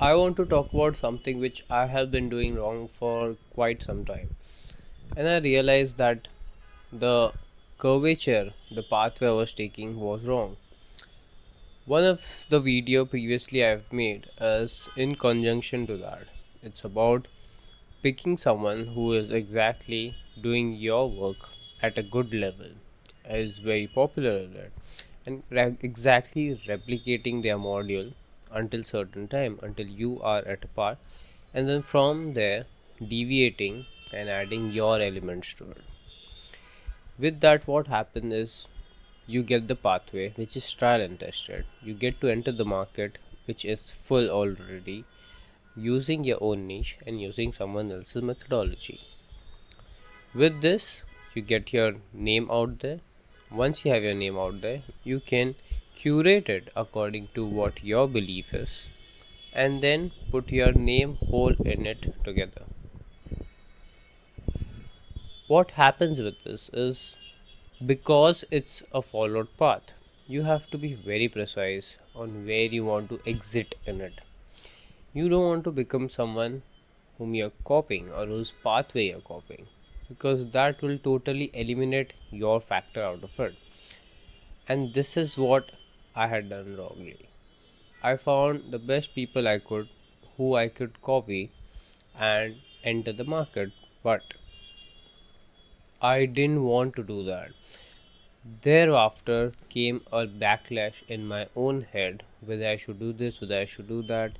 I want to talk about something which I have been doing wrong for quite some time. And I realized that the curvature, the pathway I was taking was wrong. One of the video previously I've made is in conjunction to that. It's about picking someone who is exactly doing your work at a good level, is very popular at it, and exactly replicating their module until certain time until you are at a par, and then from there deviating and adding your elements to it. With that, what happens is you get the pathway which is trial and tested. You get to enter the market which is full already, using your own niche and using someone else's methodology. With this, you get your name out there. Once you have your name out there, you can curate it according to what your belief is and then put your name whole in it together. What happens with this is, because it's a followed path, you have to be very precise on where you want to exit in it. You don't want to become someone whom you're copying or whose pathway you're copying, because that will totally eliminate your factor out of it. And this is what I had done wrongly. I found the best people I could, who I could copy and enter the market, but I didn't want to do that. Thereafter came a backlash in my own head, whether I should do this, whether I should do that.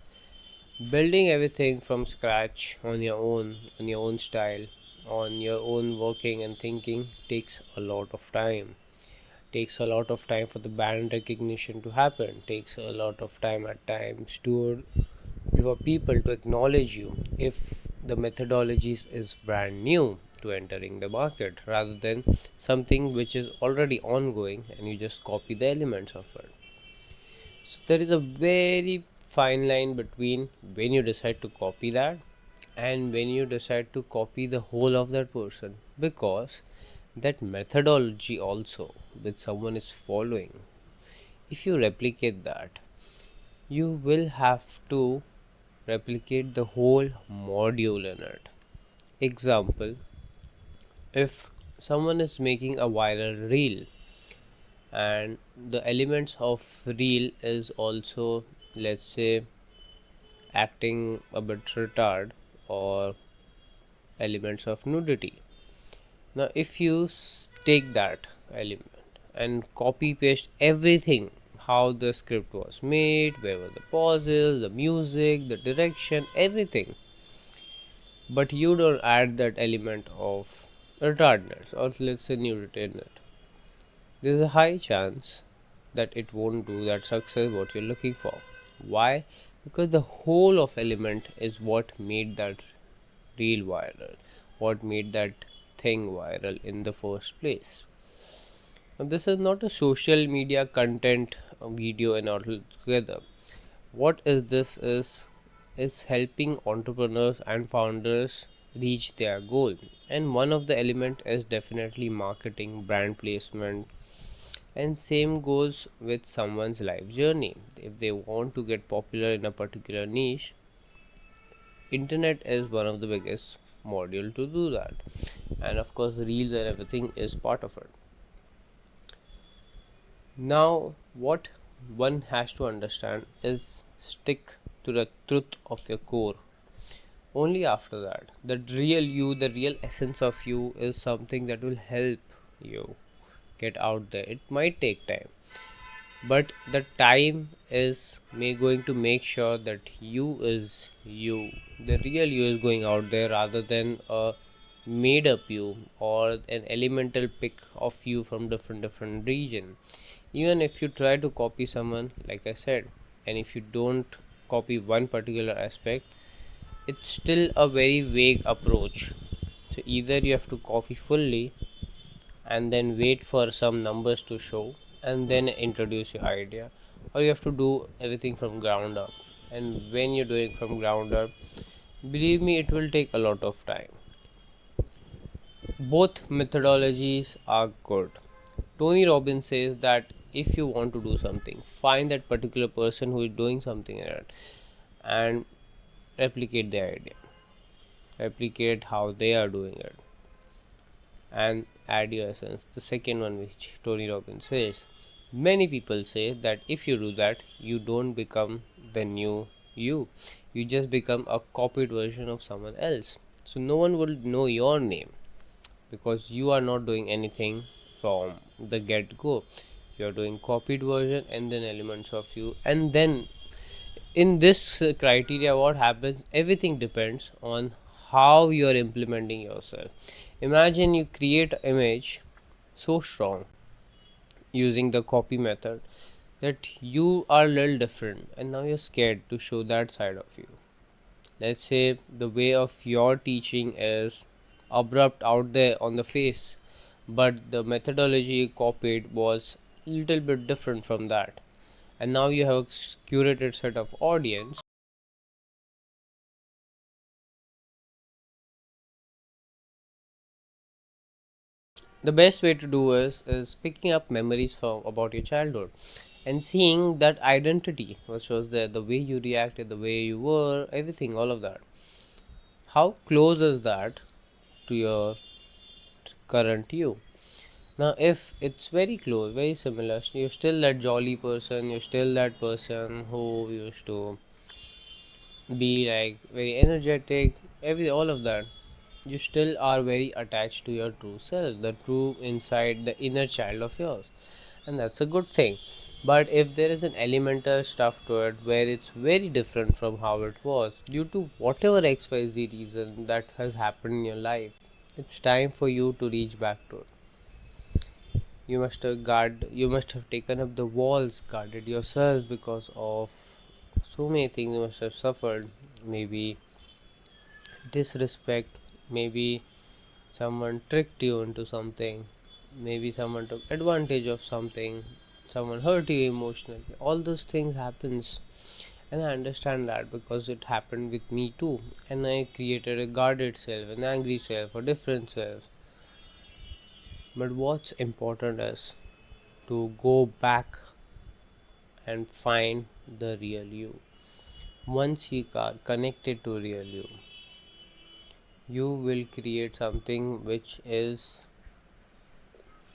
Building everything from scratch on your own style, on your own working and thinking takes a lot of time. Takes a lot of time for the brand recognition to happen. Takes a lot of time at times to for people to acknowledge you if the methodologies is brand new to entering the market, rather than something which is already ongoing and you just copy the elements of it. So there is a very fine line between when you decide to copy that and when you decide to copy the whole of that person, because that methodology also which someone is following, if you replicate that, you will have to replicate the whole module in it. Example, if someone is making a viral reel and the elements of reel is also, let's say, acting a bit retard or elements of nudity. Now if you take that element and copy paste everything, how the script was made, where were the pauses, the music, the direction, everything, but you don't add that element of retardness or let's say nudity in it, there's a high chance that it won't do that success what you're looking for. Why? Because the whole of element is what made that reel viral, what made that thing viral in the first place. Now, this is not a social media content video and all together. What is this is helping entrepreneurs and founders reach their goal. And one of the element is definitely marketing, brand placement, and same goes with someone's life journey. If they want to get popular in a particular niche, internet is one of the biggest module to do that, and of course reels and everything is part of it. Now what one has to understand is stick to the truth of your core. Only after that, the real you, the real essence of you is something that will help you get out there. It might take time, but the time is may going to make sure that you is you, the real you is going out there, rather than a made up you or an elemental pick of you from different region. Even if you try to copy someone, like I said, and if you don't copy one particular aspect, it's still a very vague approach. So either you have to copy fully and then wait for some numbers to show and then introduce your idea, or you have to do everything from ground up. And when you're doing from ground up, believe me, it will take a lot of time. Both methodologies are good. Tony Robbins says that if you want to do something, find that particular person who is doing something in it and replicate the idea, replicate how they are doing it, and add your essence. The second one, which Tony Robbins says, many people say that if you do that, you don't become the new you, you just become a copied version of someone else. So no one will know your name because you are not doing anything from the get go. You are doing copied version and then elements of you, and then in this criteria what happens, everything depends on how you are implementing yourself. Imagine you create an image so strong using the copy method that you are a little different and now you're scared to show that side of you. Let's say the way of your teaching is abrupt out there on the face, but the methodology you copied was a little bit different from that, and now you have a curated set of audience. The best way to do is picking up memories from about your childhood and seeing that identity which was there, the way you reacted, the way you were, everything, all of that. How close is that to your current you? Now, if it's very close, very similar, you're still that jolly person, you're still that person who used to be like very energetic, every all of that, you still are very attached to your true self, the true inside, the inner child of yours, and that's a good thing. But if there is an elemental stuff to it where it's very different from how it was due to whatever XYZ reason that has happened in your life, it's time for you to reach back to it. You must have taken up the walls, guarded yourself because of so many things you must have suffered. Maybe disrespect, maybe someone tricked you into something, maybe someone took advantage of something, someone hurt you emotionally. All those things happens, and I understand that because it happened with me too, and I created a guarded self, an angry self, a different self. But what's important is to go back and find the real you. Once you are connected to real you will create something which is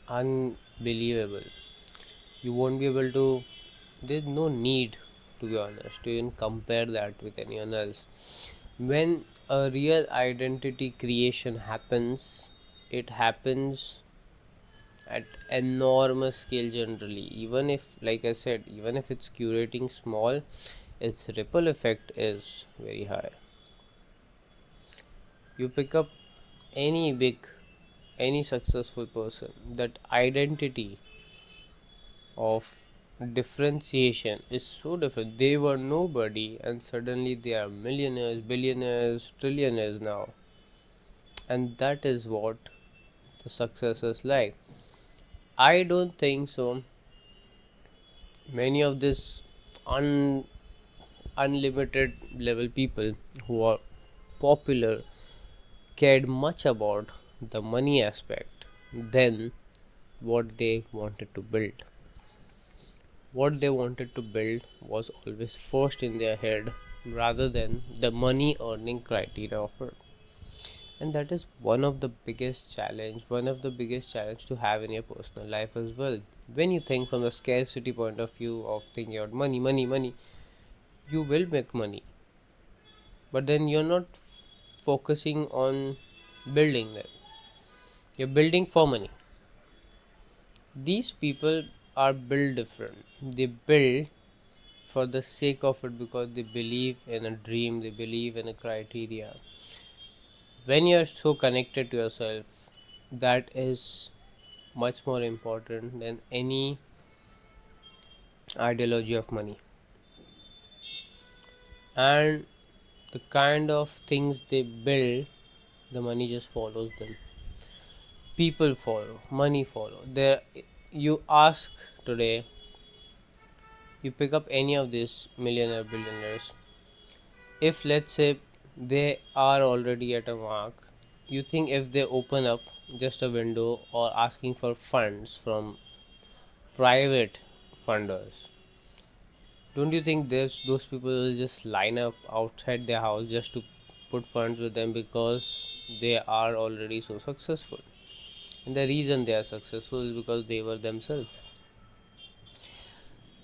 unbelievable. You won't be able to, there's no need, to be honest, to even compare that with anyone else. When a real identity creation happens, it happens at enormous scale generally. Even if, like I said, even if it's curating small, its ripple effect is very high. You pick up any big, any successful person, that identity of differentiation is so different. They were nobody and suddenly they are millionaires, billionaires, trillionaires now, and that is what the success is like. I don't think so many of this un- unlimited level people who are popular cared much about the money aspect than what they wanted to build. What they wanted to build was always first in their head rather than the money earning criteria of it. And that is one of the biggest challenge to have in your personal life as well. When you think from the scarcity point of view of thinking about money, you will make money, but then you're not focusing on building them. You're building for money. These people are built different. They build for the sake of it because they believe in a dream, they believe in a criteria. When you're so connected to yourself, that is much more important than any ideology of money. And the kind of things they build, the money just follows them. People follow, money follow. There, you ask today, you pick up any of these millionaire billionaires, if let's say they are already at a mark, you think if they open up just a window or asking for funds from private funders, Don't you think there's those people will just line up outside their house just to put funds with them because they are already so successful? And the reason they are successful is because they were themselves.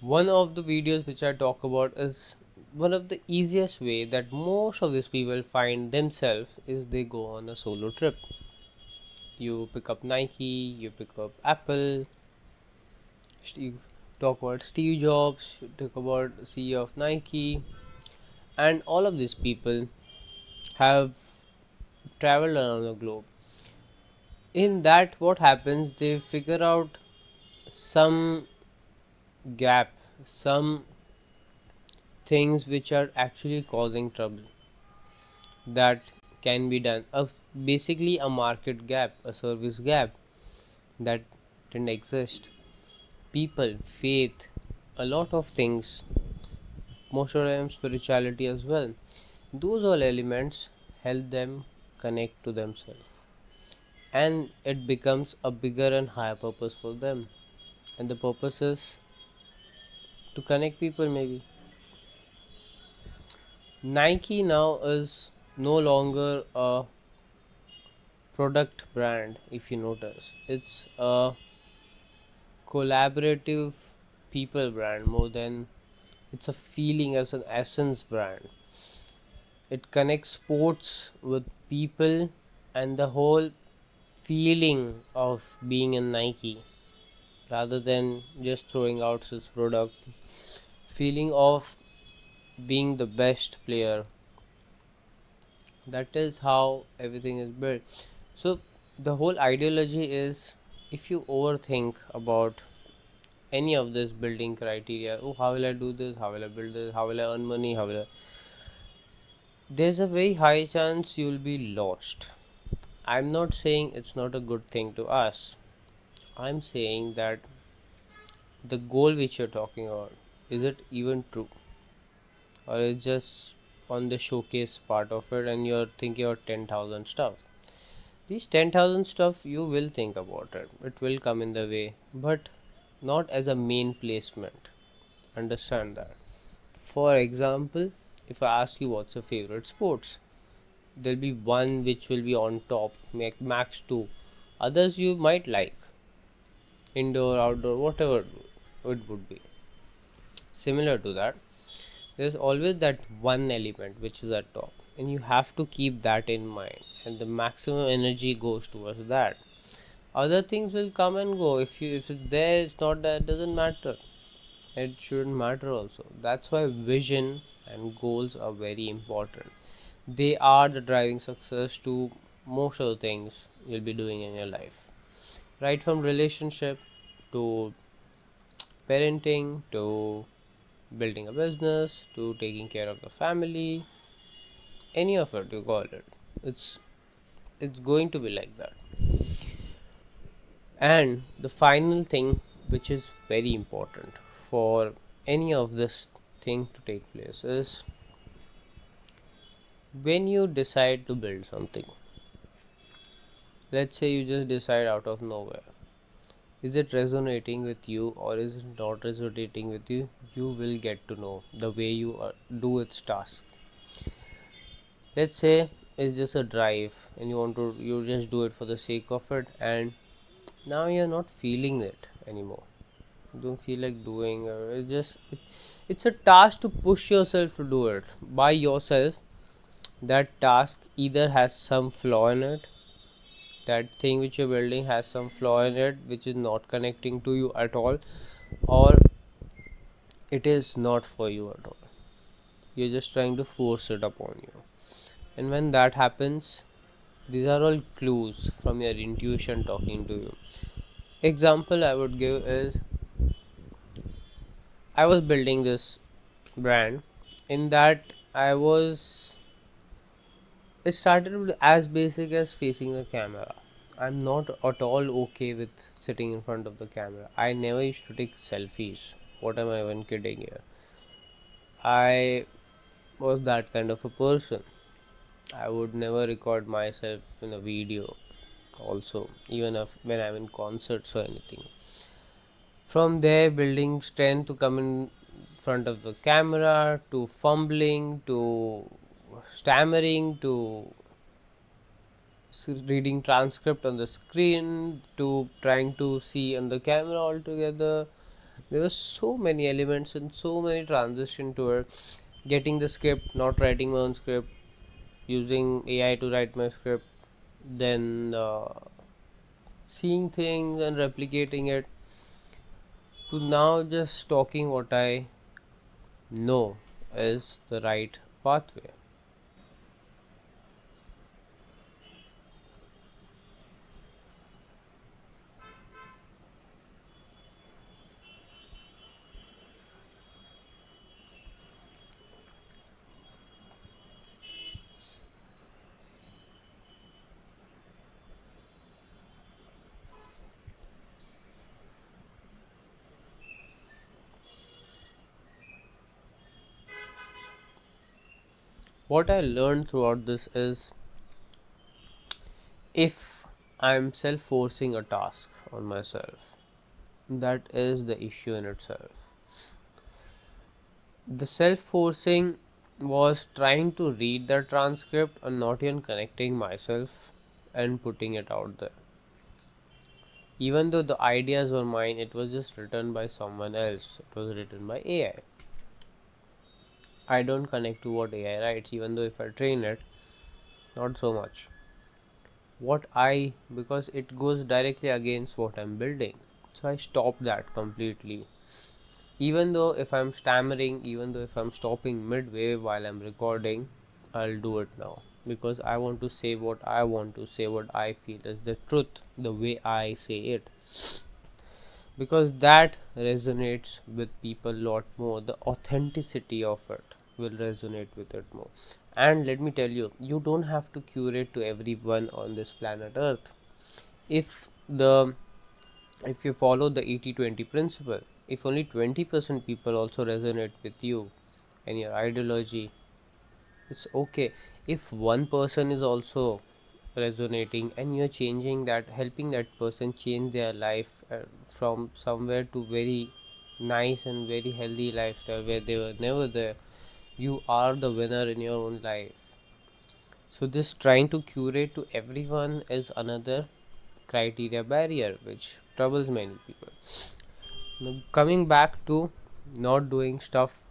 One of the videos which I talk about is one of the easiest way that most of these people find themselves is they go on a solo trip. You pick up Nike, you pick up Apple, you talk about Steve Jobs, you talk about CEO of Nike, and all of these people have traveled around the globe. In that, what happens? They figure out some gap, some things which are actually causing trouble that can be done. Basically, a market gap, a service gap that didn't exist. People, faith, a lot of things, most of them spirituality as well. Those all elements help them connect to themselves, and it becomes a bigger and higher purpose for them. And the purpose is to connect people, maybe. Nike now is no longer a product brand, if you notice. It's a collaborative people brand more than it's a feeling as an essence brand. It connects sports with people and the whole feeling of being in Nike rather than just throwing out its product. Feeling of being the best player. That is how everything is built. So the whole ideology is, if you overthink about any of this building criteria, oh, how will I do this, how will I build this, how will I earn money, how will I, there's a very high chance you will be lost. I'm not saying it's not a good thing to ask. I'm saying that the goal which you're talking about, is it even true, or it's just on the showcase part of it and you're thinking about 10,000 stuff. These 10,000 stuff, you will think about it, it will come in the way, but not as a main placement. Understand that. For example, if I ask you what's your favorite sports, there'll be one which will be on top, max two. Others you might like, indoor, outdoor, whatever it would be. Similar to that, there's always that one element which is at top, and you have to keep that in mind, and the maximum energy goes towards that. Other things will come and go. If it's there, it's not there, it doesn't matter. It shouldn't matter also. That's why vision and goals are very important. They are the driving success to most of the things you'll be doing in your life, right from relationship to parenting to building a business to taking care of the family, any of it you call it, it's it's going to be like that. And the final thing which is very important for any of this thing to take place is, when you decide to build something, let's say you just decide out of nowhere, is it resonating with you or is it not resonating with you? You will get to know the way you do its task. Let's say it's just a drive and you just do it for the sake of it, and now you're not feeling it anymore, you don't feel like doing, or it's a task to push yourself to do it by yourself. That task either has some flaw in it, that thing which you're building has some flaw in it which is not connecting to you at all, or it is not for you at all, you're just trying to force it upon you. And when that happens, these are all clues from your intuition talking to you. Example I would give is, I was building this brand. In that, it started with as basic as facing the camera. I'm not at all okay with sitting in front of the camera. I never used to take selfies. What am I even kidding here? I was that kind of a person. I would never record myself in a video also, even if when I'm in concerts or anything. From there, building strength to come in front of the camera to fumbling to stammering to reading transcript on the screen to trying to see on the camera altogether. There were so many elements and so many transition to it. Getting the script, not writing my own script, using AI to write my script, then seeing things and replicating it, to now just talking what I know is the right pathway. What I learned throughout this is, if I'm self forcing a task on myself, that is the issue in itself. The self forcing was trying to read the transcript and not even connecting myself and putting it out there. Even though the ideas were mine, it was just written by someone else. It was written by AI. I don't connect to what AI writes, even though if I train it, not so much. What I, because it goes directly against what I'm building. So I stop that completely. Even though if I'm stammering, even though if I'm stopping midway while I'm recording, I'll do it now. Because I want to say what I want to say, what I feel is the truth, the way I say it. Because that resonates with people a lot more. The authenticity of it will resonate with it more. And let me tell you, you don't have to curate to everyone on this planet Earth. If the if you follow the 80-20 principle, if only 20% people also resonate with you and your ideology, it's okay. If one person is also resonating and you're changing that, helping that person change their life from somewhere to very nice and very healthy lifestyle where they were never there, you are the winner in your own life. So this trying to curate to everyone is another criteria barrier which troubles many people. Now, coming back to not doing stuff,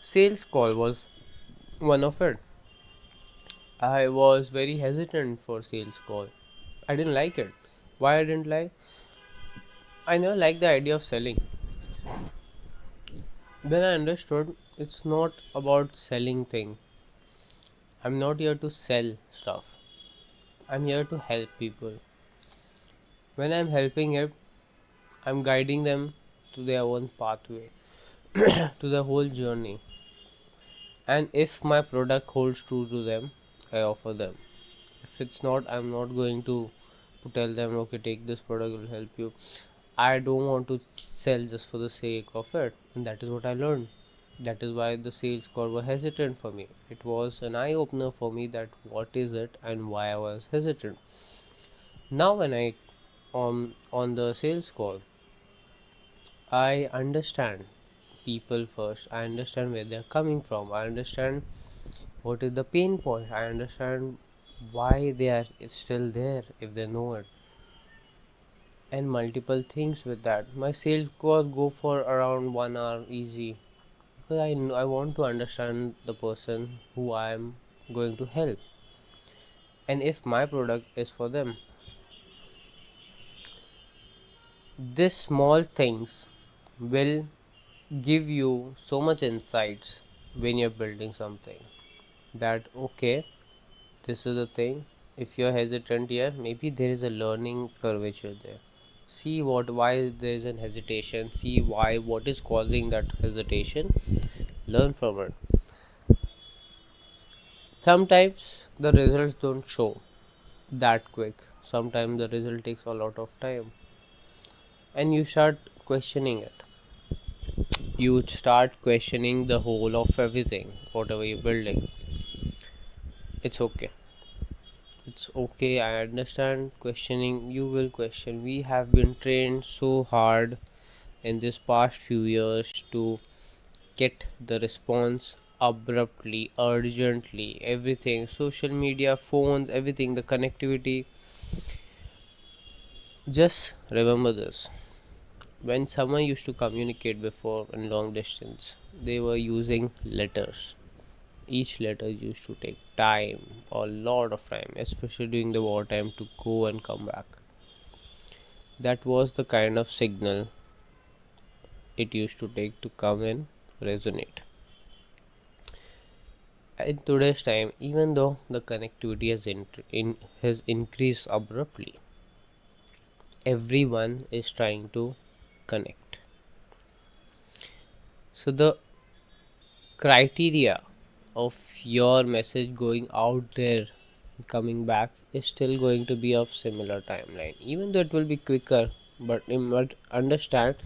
sales call was one of it. I was very hesitant for sales call. I didn't like it. Why I didn't like? I never liked the idea of selling. Then I understood it's not about selling thing. I'm not here to sell stuff. I'm here to help people. When I'm helping it, I'm guiding them to their own pathway, to the whole journey. And if my product holds true to them, I offer them. If it's not, I'm not going to tell them, okay, take this product, will help you. I don't want to sell just for the sake of it, and that is what I learned. That is why the sales call were hesitant for me. It was an eye opener for me that what is it and why I was hesitant. Now when I on the sales call, I understand people first. I understand where they're coming from. I understand what is the pain point. I understand why they are still there if they know it, and multiple things with that. My sales calls go for around 1 hour easy, because I want to understand the person who I am going to help, and if my product is for them. These small things will give you so much insights when you're building something, that okay, this is the thing. If you're hesitant here, maybe there is a learning curvature there. See what why there is an hesitation, see why, what is causing that hesitation, learn from it. Sometimes the results don't show that quick. Sometimes the result takes a lot of time, and you start questioning it. You start questioning the whole of everything, whatever you're building. It's okay. It's okay. I understand questioning. You will question. We have been trained so hard in this past few years to get the response abruptly, urgently, everything, social media, phones, everything, the connectivity. Just remember this: when someone used to communicate before in long distance, they were using letters. Each letter used to take time, a lot of time, especially during the wartime, to go and come back. That was the kind of signal it used to take to come and resonate. In today's time, even though the connectivity has increased abruptly, everyone is trying to connect. So the criteria of your message going out there and coming back is still going to be of similar timeline, even though it will be quicker. But you must understand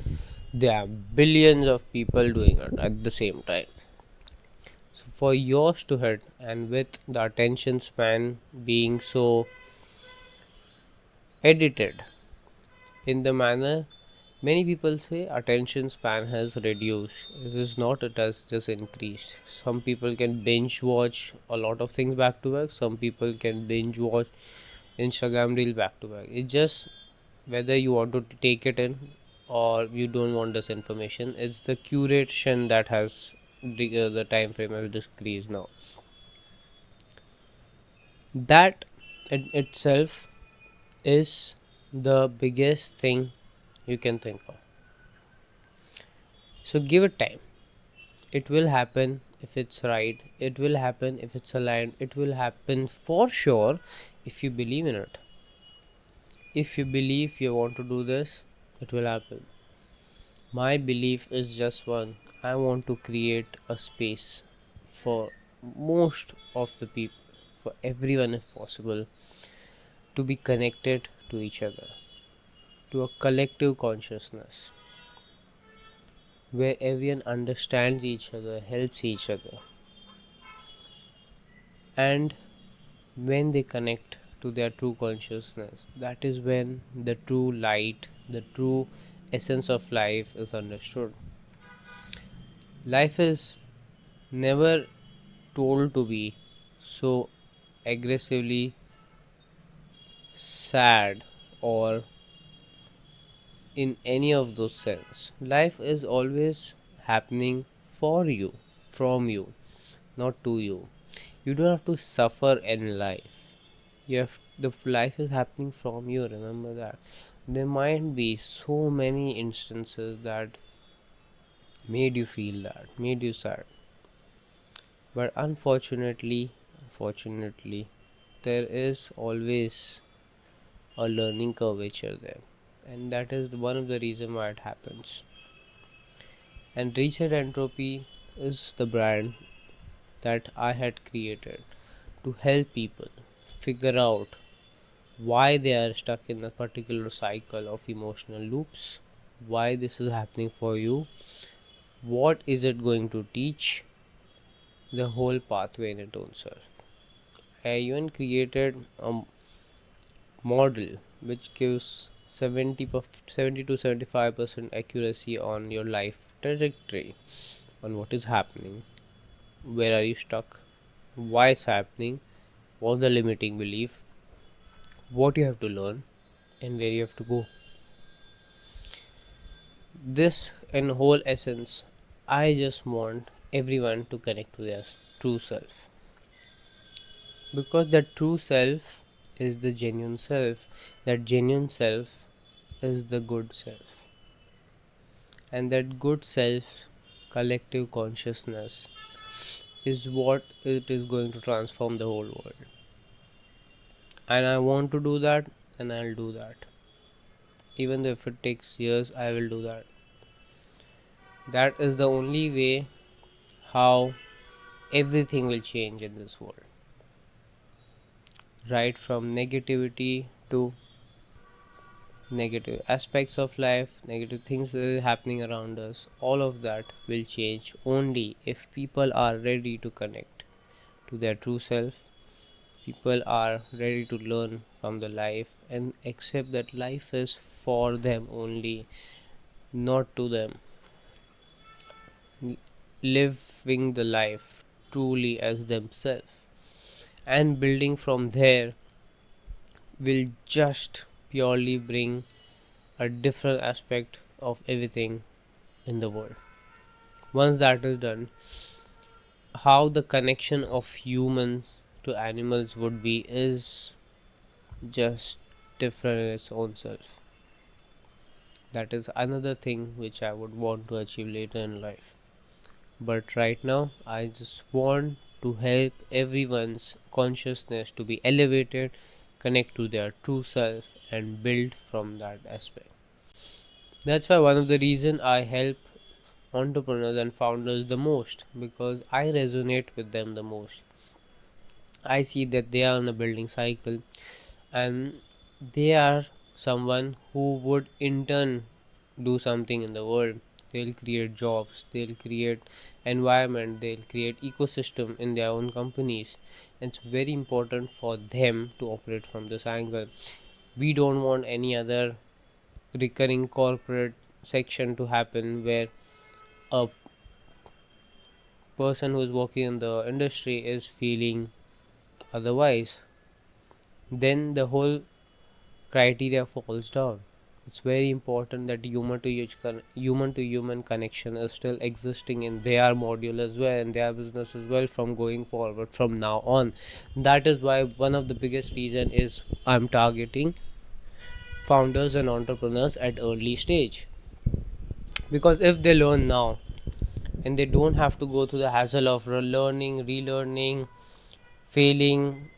there are billions of people doing it at the same time. So for yours to hit, and with the attention span being so edited in the manner, many people say attention span has reduced. It is not, it has just increased. Some people can binge watch a lot of things back to back, some people can binge watch Instagram reel back to back. It's just whether you want to take it in or you don't want this information. It's the curation that has the time frame has decreased now. That in itself is the biggest thing you can think of. So give it time. It will happen if it's right. It will happen if it's aligned. It will happen for sure if you believe in it. If you believe you want to do this, it will happen. My belief is just one: I want to create a space for most of the people, for everyone if possible, to be connected to each other, to a collective consciousness where everyone understands each other, helps each other, and when they connect to their true consciousness, that is when the true light, the true essence of life is understood. Life is never told to be so aggressively sad or in any of those sense. Life is always happening for you, from you, not to you. You don't have to suffer in life. You have the life is happening from you. Remember that. There might be so many instances that made you feel that, made you sad. But unfortunately, there is always a learning curvature there, and that is one of the reason why it happens. And reset entropy is the brand that I had created to help people figure out why they are stuck in a particular cycle of emotional loops, why this is happening for you, what is it going to teach, the whole pathway in its own self. I even created a model which gives 70 to 75% accuracy on your life trajectory, on what is happening, where are you stuck, why it's happening, what's the limiting belief, what you have to learn, and where you have to go. This, in whole essence, I just want everyone to connect to their true self, because that true self is the genuine self. That genuine self is the good self, and that good self, collective consciousness, is what it is going to transform the whole world. And I want to do that, and I'll do that. Even though if it takes years, I will do that. That is the only way how everything will change in this world. Right from negativity to negative aspects of life, negative things that are happening around us, all of that will change only if people are ready to connect to their true self. People are ready to learn from the life and accept that life is for them only, not to them. living the life truly as themselves, and building from there will just purely bring a different aspect of everything in the world. Once that is done, how the connection of humans to animals would be is just different in its own self. That is another thing which I would want to achieve later in life. But right now, I just want to help everyone's consciousness to be elevated, connect to their true self, and build from that aspect. That's why one of the reason I help entrepreneurs and founders the most, because I resonate with them the most. I see that they are on a building cycle, and they are someone who would in turn do something in the world. They'll create jobs, they'll create environment, they'll create ecosystem in their own companies. It's very important for them to operate from this angle. We don't want any other recurring corporate section to happen where a person who is working in the industry is feeling otherwise. Then the whole criteria falls down. It's very important that human to human connection is still existing in their module as well, and their business as well, from going forward from now on. That is why one of the biggest reason is I'm targeting founders and entrepreneurs at early stage, because if they learn now and they don't have to go through the hassle of learning, relearning, failing,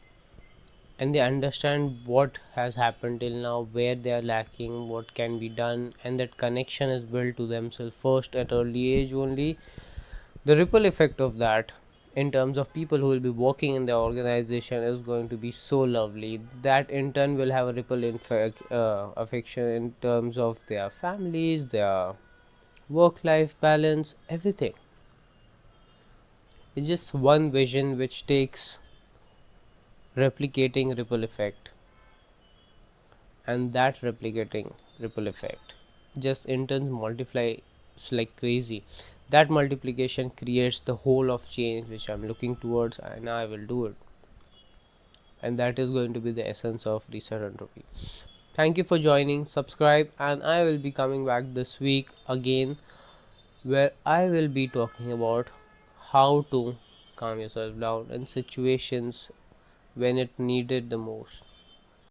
and they understand what has happened till now, where they are lacking, what can be done, and that connection is built to themselves first at early age only, the ripple effect of that in terms of people who will be working in the organization is going to be so lovely. That in turn will have a ripple affection in terms of their families, their work life balance, everything. It's just one vision which takes replicating ripple effect, and that replicating ripple effect just in turn multiplies like crazy. That multiplication creates the whole of change which I'm looking towards, and I will do it. And that is going to be the essence of reset entropy. Thank you for joining, subscribe, and I will be coming back this week again, where I will be talking about how to calm yourself down in situations when it needed the most.